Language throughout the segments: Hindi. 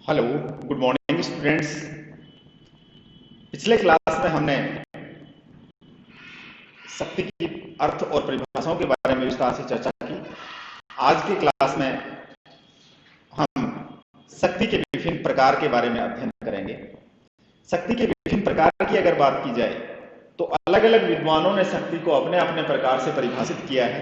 Hello, good morning students. पिछले क्लास में हमने शक्ति की अर्थ और परिभाषाओं के बारे में विस्तार से चर्चा की। आज के क्लास में हम शक्ति के विभिन्न प्रकार के बारे में अध्ययन करेंगे। शक्ति के विभिन्न प्रकार की अगर बात की जाए तो अलग अलग विद्वानों ने शक्ति को अपने अपने प्रकार से परिभाषित किया है।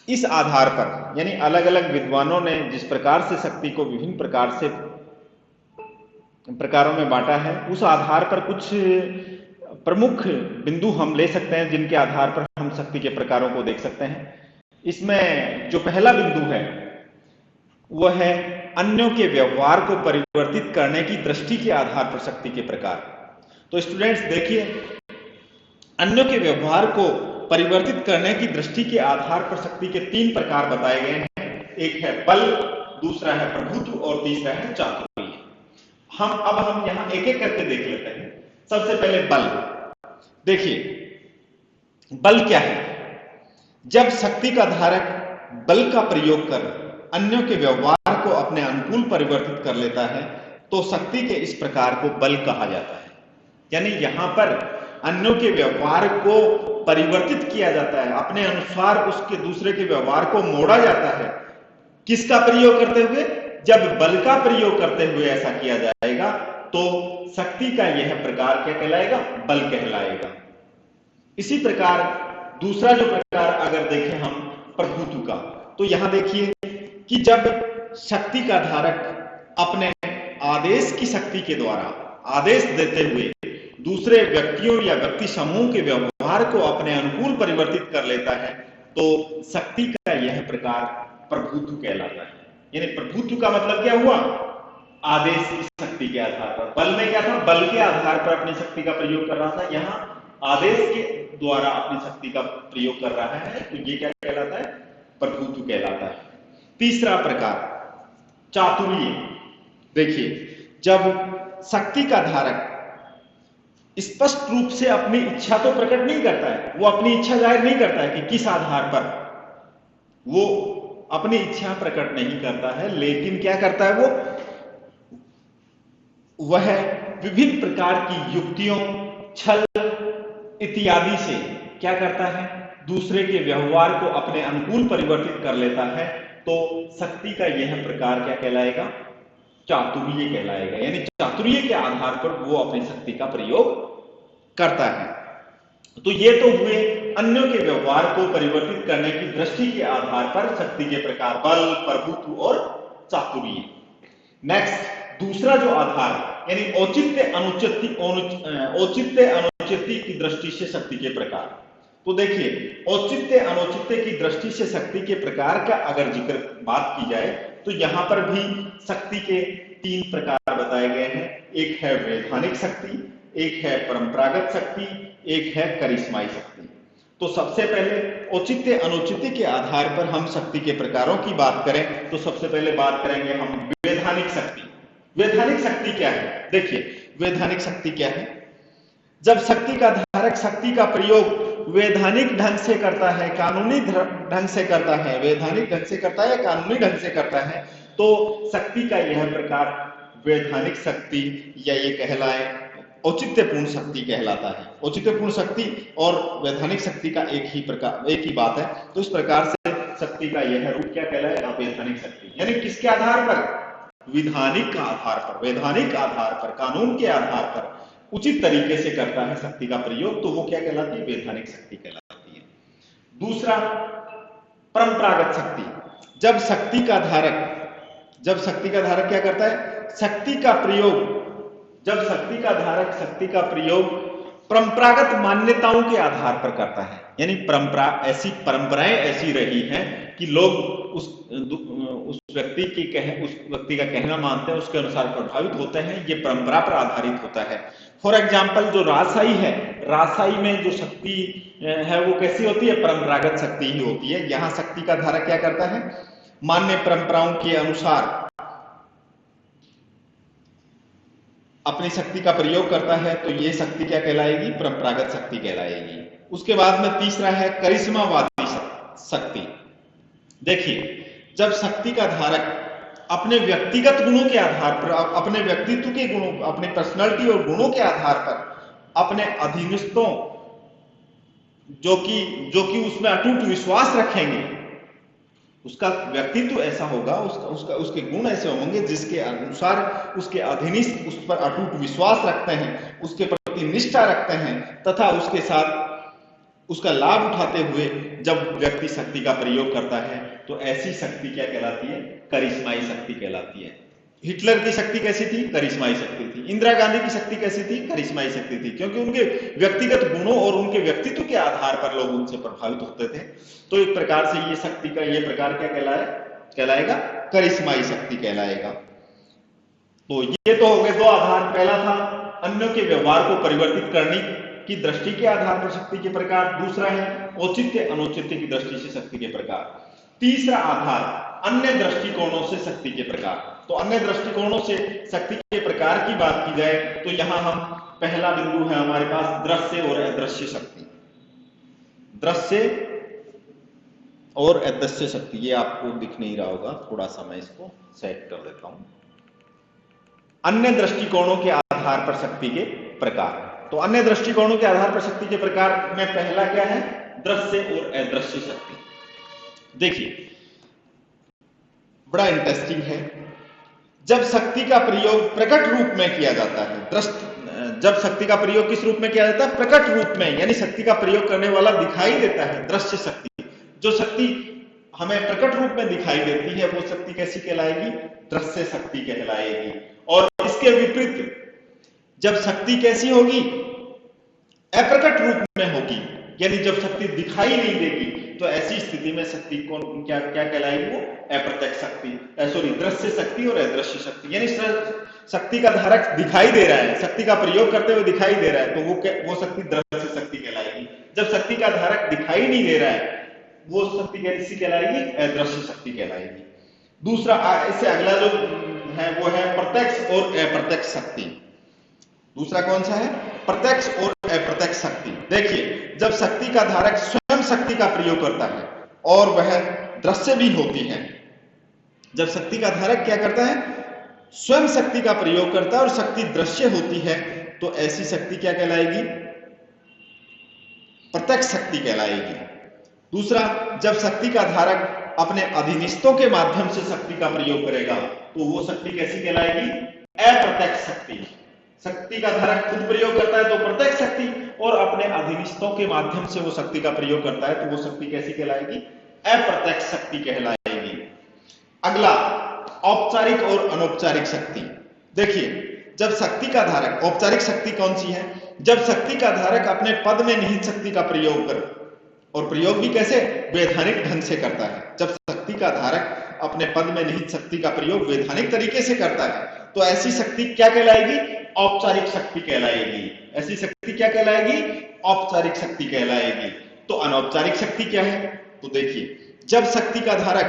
इस आधार पर यानी अलग अलग विद्वानों ने जिस प्रकार से शक्ति को विभिन्न प्रकारों में बांटा है, उस आधार पर कुछ प्रमुख बिंदु हम ले सकते हैं जिनके आधार पर हम शक्ति के प्रकारों को देख सकते हैं। इसमें जो पहला बिंदु है वह है अन्यों के व्यवहार को परिवर्तित करने की दृष्टि के आधार पर शक्ति के प्रकार। तो स्टूडेंट्स देखिए, अन्यों के व्यवहार को परिवर्तित करने की दृष्टि के आधार पर शक्ति के तीन प्रकार बताए गए हैं। एक है बल, दूसरा है प्रभुत्व और तीसरा है चातुर्य। हम यहां एक एक करके देख लेते हैं। सबसे पहले बल। देखिए, बल क्या है? जब शक्ति का धारक बल का प्रयोग कर अन्यों के व्यवहार को अपने अनुकूल परिवर्तित कर लेता है तो शक्ति के इस प्रकार को बल कहा जाता है। यानी यहां पर अन्यों के व्यवहार को परिवर्तित किया जाता है, अपने अनुसार उसके दूसरे के व्यवहार को मोड़ा जाता है। किसका प्रयोग करते हुए? जब बल का प्रयोग करते हुए ऐसा किया जाएगा तो शक्ति का यह प्रकार क्या कहलाएगा? बल कहलाएगा। इसी प्रकार दूसरा जो प्रकार अगर देखें हम प्रभुत्व का, तो यहां देखिए कि जब शक्ति का धारक अपने आदेश की शक्ति के द्वारा आदेश देते हुए दूसरे व्यक्तियों या व्यक्ति समूह के व्यवहार को अपने अनुकूल परिवर्तित कर लेता है तो शक्ति का यह प्रकार प्रभुत्व कहलाता है। यानी प्रभुत्व का मतलब क्या हुआ? आदेश की शक्ति के आधार पर। बल में क्या था? बल के आधार पर अपनी शक्ति का प्रयोग कर रहा था, यहां आदेश के द्वारा अपनी शक्ति का प्रयोग कर रहा है, तो ये क्या कहलाता है? प्रभुत्व कहलाता है। तीसरा प्रकार चातुर्य। देखिए, जब शक्ति का धारक स्पष्ट रूप से अपनी इच्छा तो प्रकट नहीं करता है, वो अपनी इच्छा जाहिर नहीं करता है कि किस आधार पर वो अपनी इच्छा प्रकट नहीं करता है, लेकिन क्या करता है? वह विभिन्न प्रकार की युक्तियों, छल इत्यादि से क्या करता है? दूसरे के व्यवहार को अपने अनुकूल परिवर्तित कर लेता है। तो शक्ति का यह प्रकार क्या कहलाएगा? चातुर्य कहलाएगा। यानी चातुर्य के आधार पर वो अपनी शक्ति का प्रयोग करता है। तो ये तो हुए अन्यों के व्यवहार को परिवर्तित करने की दृष्टि के आधार पर शक्ति के प्रकार बल, प्रभुत्व और चातुर्य। नेक्स्ट, दूसरा जो आधार यानी औचित्य अनुचित्य की दृष्टि से शक्ति के प्रकार। तो देखिए, औचित्य अनुचित्य की दृष्टि से शक्ति के प्रकार का अगर जिक्र बात की जाए तो यहां पर भी शक्ति के तीन प्रकार बताए गए हैं। एक है वैधानिक शक्ति, एक है परंपरागत शक्ति, एक है करिश्माई शक्ति। तो सबसे पहले औचित्य अनुचित्य के आधार पर हम शक्ति के प्रकारों की बात करें तो सबसे पहले बात करेंगे हम वैधानिक शक्ति। वैधानिक शक्ति क्या है? देखिए, वैधानिक शक्ति क्या है? जब शक्ति का धारक शक्ति का प्रयोग वैधानिक ढंग से करता है, कानूनी ढंग से करता है, वैधानिक ढंग से करता है या कानूनी ढंग से करता है, तो शक्ति का यह प्रकार वैधानिक शक्ति या ये कहलाए औचित्यपूर्ण शक्ति कहलाता है। औचित्यपूर्ण शक्ति और वैधानिक शक्ति का एक ही बात है। तो इस प्रकार से शक्ति का यह रूप क्या कहलाएगा? वैधानिक शक्ति। यानी किसके आधार पर? विधानिक का आधार पर, वैधानिक आधार पर, कानून के आधार पर उचित तरीके से करता है शक्ति का प्रयोग, तो वो क्या कहलाती है? वैधानिक शक्ति कहलाती है। दूसरा परंपरागत शक्ति। जब शक्ति का धारक क्या करता है? शक्ति का प्रयोग, जब शक्ति का धारक शक्ति का प्रयोग परंपरागत मान्यताओं के आधार पर करता है। यानी परंपराएं ऐसी रही हैं कि लोग उस व्यक्ति का कहना मानते हैं, उसके अनुसार प्रभावित होते हैं। ये परंपरा पर आधारित होता है। फॉर एग्जाम्पल, जो राजशाही है, राजशाही में जो शक्ति है वो कैसी होती है? परंपरागत शक्ति ही होती है। यहां शक्ति का धारक क्या करता है? मान्य परंपराओं के अनुसार अपनी शक्ति का प्रयोग करता है, तो ये शक्ति क्या कहलाएगी? परंपरागत शक्ति कहलाएगी। उसके बाद में तीसरा है करिश्मावादी शक्ति। देखिए, जब शक्ति का धारक अपने व्यक्तिगत गुणों के आधार पर, अपने व्यक्तित्व के गुणों, अपने पर्सनालिटी और गुणों के आधार पर अपने अधीनस्थों जो कि उसमें अटूट विश्वास रखेंगे, उसका व्यक्तित्व ऐसा होगा, उसके गुण ऐसे होंगे जिसके अनुसार उसके अधीनस्थ उस पर अटूट विश्वास रखते हैं, उसके प्रति निष्ठा रखते हैं, तथा उसके साथ उसका लाभ उठाते हुए जब व्यक्ति शक्ति का प्रयोग करता है तो ऐसी शक्ति क्या कहलाती है? करिश्माई शक्ति कहलाती है। हिटलर की शक्ति कैसी थी? करिश्माई शक्ति थी। इंदिरा गांधी की शक्ति कैसी थी? करिश्माई शक्ति थी, क्योंकि उनके व्यक्तिगत गुणों और उनके व्यक्तित्व के आधार पर लोग उनसे प्रभावित होते थे। तो एक प्रकार से ये शक्ति का ये प्रकार क्या कहलाएगा? करिश्माई शक्ति कहलाएगा। तो ये तो हो गए दो आधार। पहला था अन्यों के व्यवहार को परिवर्तित करने की दृष्टि के आधार पर शक्ति के प्रकार, दूसरा है औचित्य अनौचित्य की दृष्टि से शक्ति के प्रकार, तीसरा आधार अन्य दृष्टिकोणों से शक्ति के प्रकार। तो अन्य दृष्टिकोणों से शक्ति के प्रकार की बात की जाए तो यहां हम पहला बिंदु है हमारे पास दृश्य और अदृश्य शक्ति। दृश्य और अदृश्य शक्ति, ये आपको दिख नहीं रहा होगा, थोड़ा सा मैं इसको सेट कर देता हूं। अन्य दृष्टिकोणों के आधार पर शक्ति के प्रकार। तो अन्य दृष्टिकोणों के आधार पर शक्ति के प्रकार में पहला क्या है? दृश्य और अदृश्य शक्ति। देखिए बड़ा इंटरेस्टिंग है, जब शक्ति का प्रयोग प्रकट रूप में किया जाता है, जब शक्ति का प्रयोग किस रूप में किया जाता है? प्रकट रूप में, यानी शक्ति का प्रयोग करने वाला दिखाई देता है, दृश्य शक्ति। जो शक्ति हमें प्रकट रूप में दिखाई देती है वो शक्ति कैसी कहलाएगी? दृश्य शक्ति कहलाएगी। और इसके विपरीत जब शक्ति कैसी होगी? अप्रकट रूप में होगी, यानी जब शक्ति दिखाई नहीं देगी, तो ऐसी स्थिति में शक्ति को क्या कहलाएगी? वो अप्रत्यक्ष शक्ति, सॉरी दृश्य शक्ति और अदृश्य शक्ति। यानी शक्ति का धारक दिखाई दे रहा है, शक्ति का प्रयोग करते हुए दिखाई दे रहा है, तो वो शक्ति दृश्य शक्ति कहलाएगी। जब शक्ति का धारक दिखाई नहीं दे रहा है, वो शक्ति कैसी कहलाएगी? अदृश्य शक्ति कहलाएगी। दूसरा, इससे अगला जो है वो है प्रत्यक्ष और अप्रत्यक्ष शक्ति। दूसरा कौन सा है? प्रत्यक्ष और अप्रत्यक्ष शक्ति। देखिए जब शक्ति का धारक स्वयं शक्ति का प्रयोग करता है और वह दृश्य भी होती है, जब शक्ति का धारक क्या करता है? स्वयं शक्ति का प्रयोग करता है और शक्ति दृश्य होती है, तो ऐसी शक्ति क्या कहलाएगी? प्रत्यक्ष शक्ति कहलाएगी। दूसरा, जब शक्ति का धारक अपने अधीनस्थों के माध्यम से शक्ति का प्रयोग करेगा तो वो शक्ति कैसी कहलाएगी? अप्रत्यक्ष शक्ति। शक्ति का धारक खुद प्रयोग करता है तो प्रत्यक्ष शक्ति, और अपने अधीनस्थों के माध्यम से वो शक्ति का प्रयोग करता है तो वो शक्ति कैसी कहलाएगी? अप्रत्यक्ष शक्ति कहलाएगी। अगला, औपचारिक और अनौपचारिक शक्ति। देखिए जब शक्ति का धारक, औपचारिक शक्ति कौन सी है? जब शक्ति का धारक अपने पद में निहित शक्ति का प्रयोग कर, और प्रयोग भी कैसे? वैधानिक ढंग से करता है। जब शक्ति का धारक अपने पद में निहित शक्ति का प्रयोग वैधानिक तरीके से करता है तो ऐसी शक्ति क्या कहलाएगी? औपचारिक शक्ति कहलाएगी। ऐसी शक्ति क्या कहलाएगी? औपचारिक शक्ति कहलाएगी। तो अनौपचारिक शक्ति क्या है? तो देखिए जब शक्ति का धारक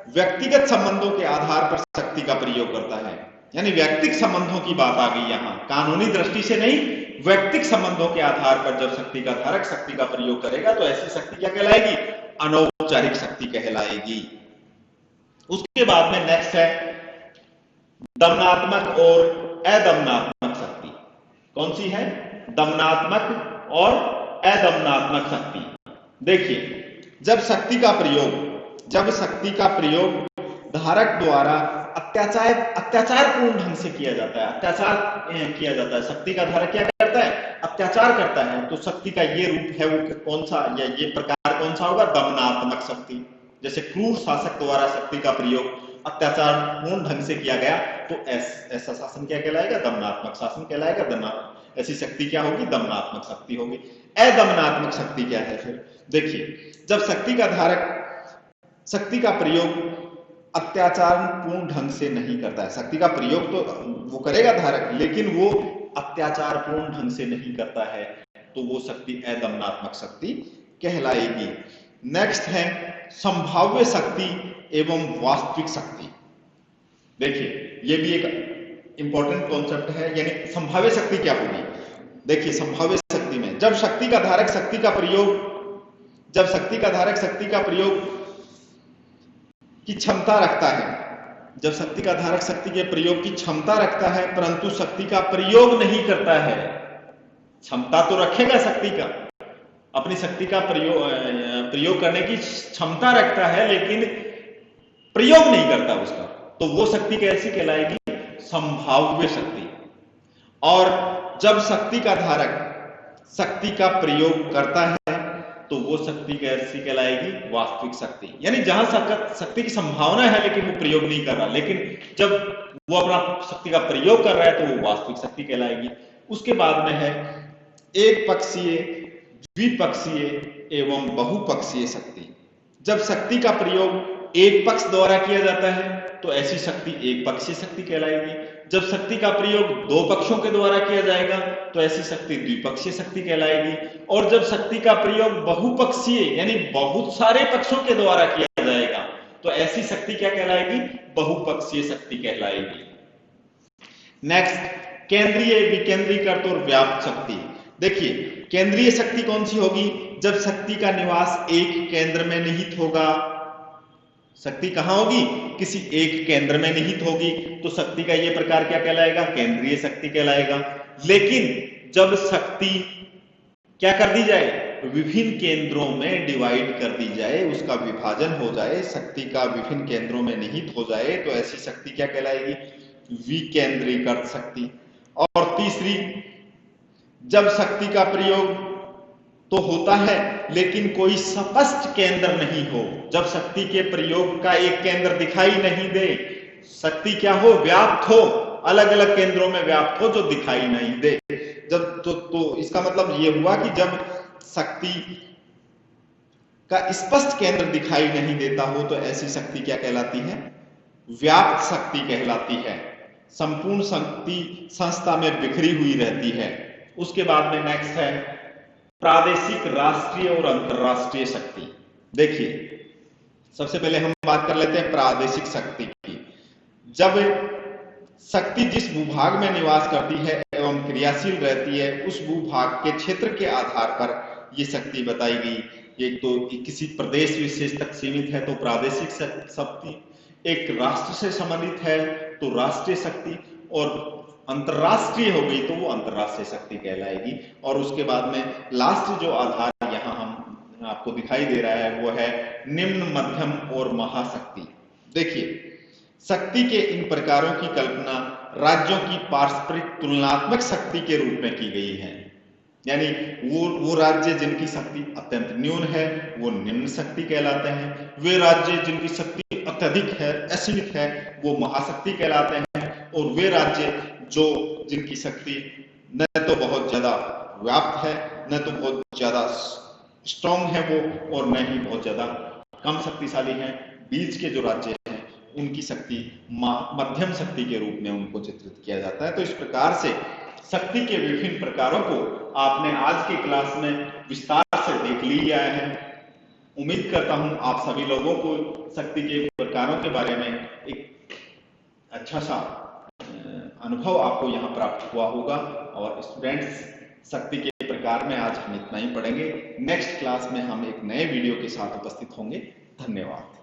व्यक्तिगत संबंधों के आधार पर शक्ति का प्रयोग करता है, यानी व्यक्तिगत संबंधों की बात आ गई यहां, कानूनी दृष्टि से नहीं, व्यक्तिगत संबंधों के आधार पर जब शक्ति का धारक शक्ति का प्रयोग करेगा तो ऐसी शक्ति क्या कहलाएगी? अनौपचारिक शक्ति कहलाएगी। उसके बाद में नेक्स्ट है दमनात्मक और अदमनात्मक शक्ति। कौन सी है? दमनात्मक और अदमनात्मक शक्ति। देखिए जब शक्ति का प्रयोग धारक द्वारा अत्याचारपूर्ण ढंग से किया जाता है, शक्ति का धारक क्या करता है? अत्याचार करता है, तो शक्ति का ये रूप है वो कौन सा, या ये प्रकार कौन सा होगा? दमनात्मक शक्ति। जैसे क्रूर शासक द्वारा शक्ति का प्रयोग अत्याचारपूर्ण ढंग से किया गया तो ऐसा शासन क्या कहलाएगा? दमनात्मक शासन कहलाएगा। ऐसी शक्ति क्या होगी? दमनात्मक शक्ति होगी। अदमनात्मक शक्ति क्या है फिर? देखिए जब शक्ति का धारक शक्ति का प्रयोग अत्याचारपूर्ण ढंग से नहीं करता है, शक्ति का प्रयोग तो वो करेगा धारक, लेकिन वो अत्याचारपूर्ण ढंग से नहीं करता है, तो वो शक्ति अदमनात्मक शक्ति कहलाएगी। नेक्स्ट है संभाव्य शक्ति एवं वास्तविक शक्ति। देखिए ये भी एक इंपॉर्टेंट कॉन्सेप्ट है, यानी संभाव्य शक्ति क्या होगी? देखिए संभाव्य शक्ति में जब शक्ति का धारक शक्ति का प्रयोग की क्षमता रखता है, जब शक्ति का धारक शक्ति के प्रयोग की क्षमता रखता है परंतु शक्ति का प्रयोग नहीं करता है। क्षमता तो रखेगा शक्ति का, अपनी शक्ति का प्रयोग करने की क्षमता रखता है लेकिन प्रयोग नहीं करता उसका, तो वो शक्ति कैसी कहलाएगी? संभाव्य शक्ति। और जब शक्ति का धारक शक्ति का प्रयोग करता है तो वो शक्ति कैसी कहलाएगी? वास्तविक शक्ति। यानी जहां शक्ति की संभावना है लेकिन वो प्रयोग नहीं कर रहा, लेकिन जब वो अपना शक्ति का प्रयोग कर रहा है तो वो वास्तविक शक्ति कहलाएगी। उसके बाद में है एक पक्षीय, द्विपक्षीय एवं बहुपक्षीय शक्ति। जब शक्ति का प्रयोग एक पक्ष द्वारा किया जाता है तो ऐसी शक्ति एक पक्षीय शक्ति कहलाएगी। जब शक्ति का प्रयोग दो पक्षों के द्वारा किया जाएगा तो ऐसी शक्ति द्विपक्षीय शक्ति कहलाएगी। और जब शक्ति का प्रयोग बहुपक्षीय यानी बहुत सारे पक्षों के द्वारा किया जाएगा तो ऐसी शक्ति क्या कहलाएगी? बहुपक्षीय शक्ति कहलाएगी। नेक्स्ट, केंद्रीय, विकेंद्रीकृत और व्याप्त शक्ति। देखिए, केंद्रीय शक्ति कौन सी होगी? जब शक्ति का निवास एक केंद्र में निहित होगा। शक्ति कहां होगी? किसी एक केंद्र में निहित होगी, तो शक्ति का यह प्रकार क्या कहलाएगा? केंद्रीय शक्ति कहलाएगा। लेकिन जब शक्ति क्या कर दी जाए? विभिन्न केंद्रों में डिवाइड कर दी जाए, उसका विभाजन हो जाए, शक्ति का विभिन्न केंद्रों में निहित हो जाए, तो ऐसी शक्ति क्या कहलाएगी? विकेंद्रीकृत शक्ति। और तीसरी, जब शक्ति का प्रयोग तो होता है लेकिन कोई स्पष्ट केंद्र नहीं हो, जब शक्ति के प्रयोग का एक केंद्र दिखाई नहीं दे, शक्ति क्या हो? व्याप्त हो, अलग अलग केंद्रों में व्याप्त हो जो दिखाई नहीं दे। जब तो इसका मतलब ये हुआ कि जब शक्ति का स्पष्ट केंद्र दिखाई नहीं देता हो तो ऐसी शक्ति क्या कहलाती है? व्याप्त शक्ति कहलाती है। संपूर्ण शक्ति संस्था में बिखरी हुई रहती है। उसके बाद में नेक्स्ट है प्रादेशिक, राष्ट्रीय और अंतरराष्ट्रीय शक्ति। देखिए, सबसे पहले हम बात कर लेते हैं प्रादेशिक शक्ति की। जब शक्ति जिस भूभाग में निवास करती है एवं क्रियाशील रहती है उस भूभाग के क्षेत्र के आधार पर ये शक्ति बताई गई। एक तो किसी प्रदेश विशेष तक सीमित है तो प्रादेशिक शक्ति, एक राष्ट्र से संबंधित है तो राष्ट्रीय शक्ति, और अंतरराष्ट्रीय हो गई तो वो अंतरराष्ट्रीय शक्ति कहलाएगी। और उसके बाद में लास्ट जो आधार यहाँ हम आपको दिखाई दे रहा है वो है निम्न, मध्यम और महाशक्ति। देखिए, शक्ति के इन प्रकारों की कल्पना राज्यों की पारस्परिक तुलनात्मक शक्ति के रूप में की गई है। यानी वो राज्य जिनकी शक्ति अत्यंत न्यून है वो निम्न शक्ति कहलाते हैं, वे राज्य जिनकी शक्ति अत्यधिक है, असीमित है, वो महाशक्ति कहलाते हैं, और वे राज्य जिनकी शक्ति न तो बहुत ज्यादा व्याप्त है, न तो बहुत ज्यादा स्ट्रॉन्ग है वो, और न ही बहुत ज्यादा कम शक्तिशाली है, बीच के जो राज्य हैं उनकी शक्ति मध्यम शक्ति के रूप में उनको चित्रित किया जाता है। तो इस प्रकार से शक्ति के विभिन्न प्रकारों को आपने आज की क्लास में विस्तार से देख लिया है। उम्मीद करता हूं आप सभी लोगों को शक्ति के प्रकारों के बारे में एक अच्छा सा अनुभव आपको यहाँ प्राप्त हुआ होगा। और स्टूडेंट्स, शक्ति के प्रकार में आज हम इतना ही पढ़ेंगे। नेक्स्ट क्लास में हम एक नए वीडियो के साथ उपस्थित होंगे। धन्यवाद।